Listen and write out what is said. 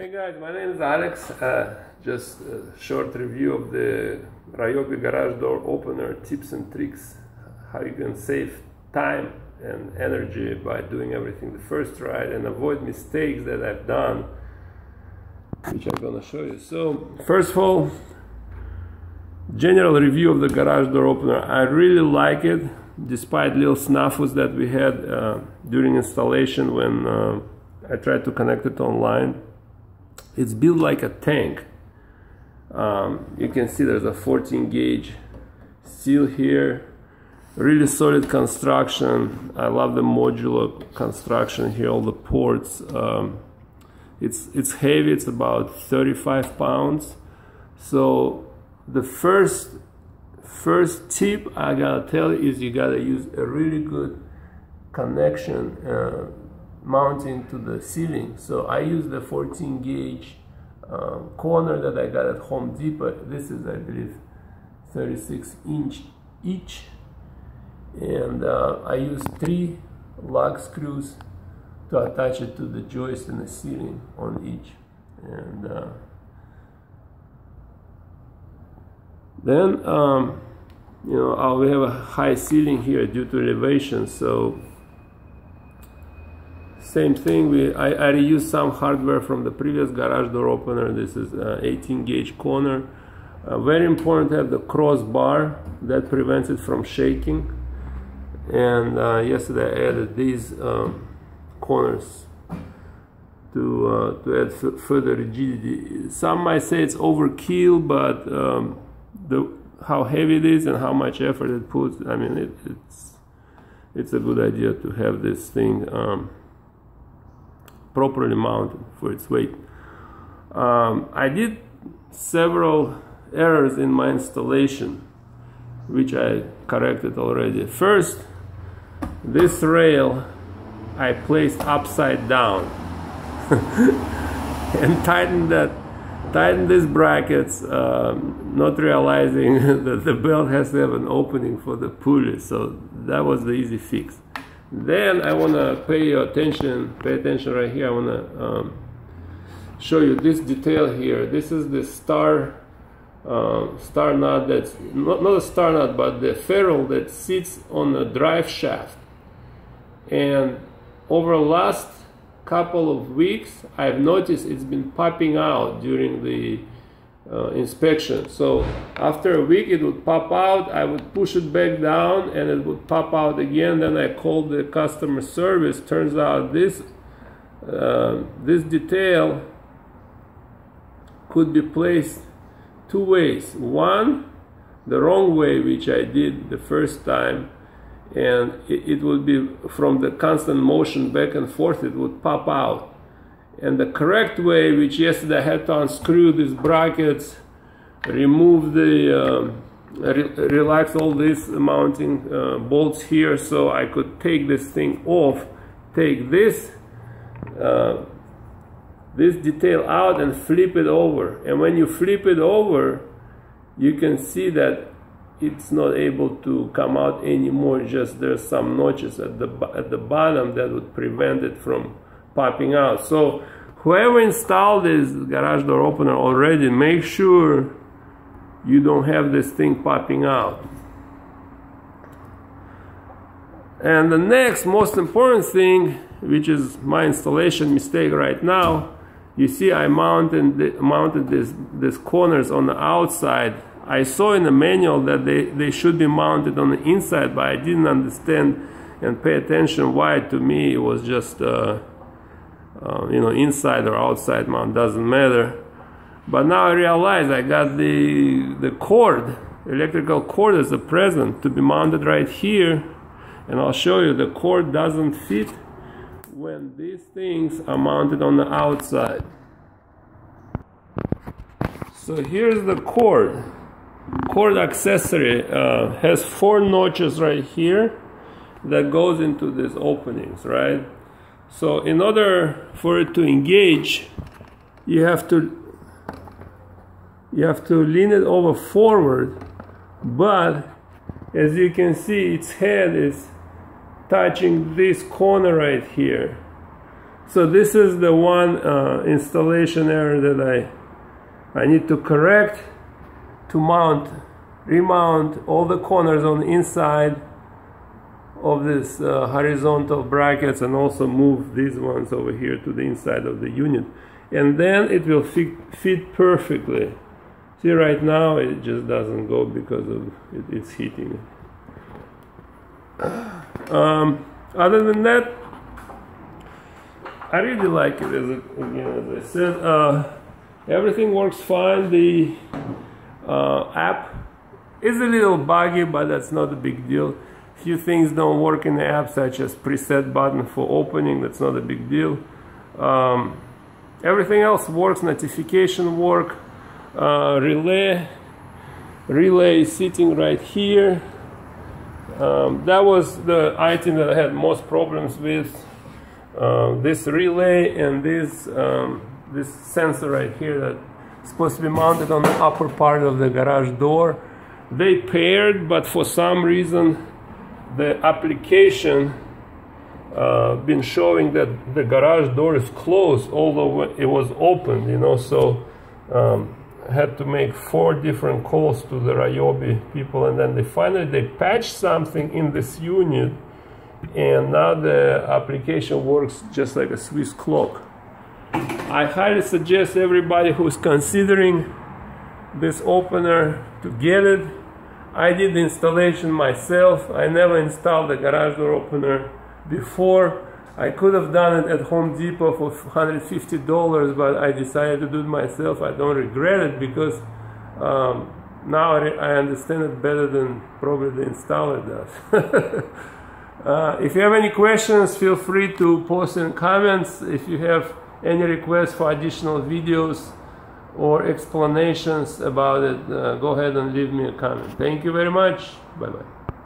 Hey guys, my name is Alex. Just a short review of the Ryobi Garage door opener tips and tricks, how you can save time and energy by doing everything the first try and avoid mistakes that I've done, which I'm gonna show you. So first of all, general review of the garage door opener. I really like it, despite little snafus that we had during installation when I tried to connect it online. It's built like a tank. You can see there's a 14 gauge seal here. Really solid construction. I love the modular construction here, all the ports. It's heavy, it's about 35 pounds. So the first tip I gotta tell you is you gotta use a really good connection mounting to the ceiling. So I use the 14 gauge corner that I got at Home Depot. This is, I believe, 36 inch each, and I use 3 lug screws to attach it to the joist in the ceiling on each. And then you know, we have a high ceiling here due to elevation, so same thing, I reused some hardware from the previous garage door opener. This is 18 gauge corner. Very important to have the crossbar that prevents it from shaking. And yesterday I added these corners to add further rigidity. Some might say it's overkill, but how heavy it is and how much effort it puts, I mean, it's a good idea to have this thing properly mounted for its weight. I did several errors in my installation, which I corrected already. First, this rail I placed upside down and tightened these brackets, not realizing that the belt has to have an opening for the pulley. So that was the easy fix. Then I want to pay attention right here. I want to show you this detail here. This is the star nut, that's not a star nut, but the ferrule that sits on the drive shaft. And over the last couple of weeks, I've noticed it's been popping out during the inspection. So after a week it would pop out, I would push it back down and it would pop out again. Then I called the customer service. Turns out this detail could be placed 2 ways. One, the wrong way, which I did the first time, and it would be from the constant motion back and forth, it would pop out. And the correct way, which yesterday I had to unscrew these brackets, remove the relax all these mounting bolts here, so I could take this thing off, take this detail out and flip it over. And when you flip it over, you can see that it's not able to come out anymore. Just there's some notches at the bottom that would prevent it from popping out. So whoever installed this garage door opener already, make sure you don't have this thing popping out. And the next most important thing, which is my installation mistake right now, you see I mounted these corners on the outside. I saw in the manual that they should be mounted on the inside, but I didn't understand and pay attention why. To me it was just you know, inside or outside mount, doesn't matter. But now I realize I got the cord, electrical cord, as a present to be mounted right here, and I'll show you the cord doesn't fit when these things are mounted on the outside. So here's the cord accessory. Has 4 notches right here that goes into these openings, right? So in order for it to engage, you have to lean it over forward, but as you can see, its head is touching this corner right here. So this is the one installation error that I need to correct, to remount all the corners on the inside of this horizontal brackets, and also move these ones over here to the inside of the unit, and then it will fit perfectly. See, right now it just doesn't go because of it's heating. Other than that, I really like it. As I said, everything works fine. The app is a little buggy, but that's not a big deal. Few things don't work in the app, such as preset button for opening. That's not a big deal. Everything else works. Notification work. Relay is sitting right here. That was the item that I had most problems with. This relay and this sensor right here that's supposed to be mounted on the upper part of the garage door. They paired, but for some reason the application been showing that the garage door is closed, although it was open, you know. So I had to make 4 different calls to the Ryobi people, and then they patched something in this unit, and now the application works just like a Swiss clock. I highly suggest everybody who's considering this opener to get it. I did the installation myself. I never installed the garage door opener before. I could have done it at Home Depot for $150, but I decided to do it myself. I don't regret it, because now I understand it better than probably the installer does. If you have any questions, feel free to post in comments. If you have any requests for additional videos or explanations about it, go ahead and leave me a comment. Thank you very much. Bye-bye.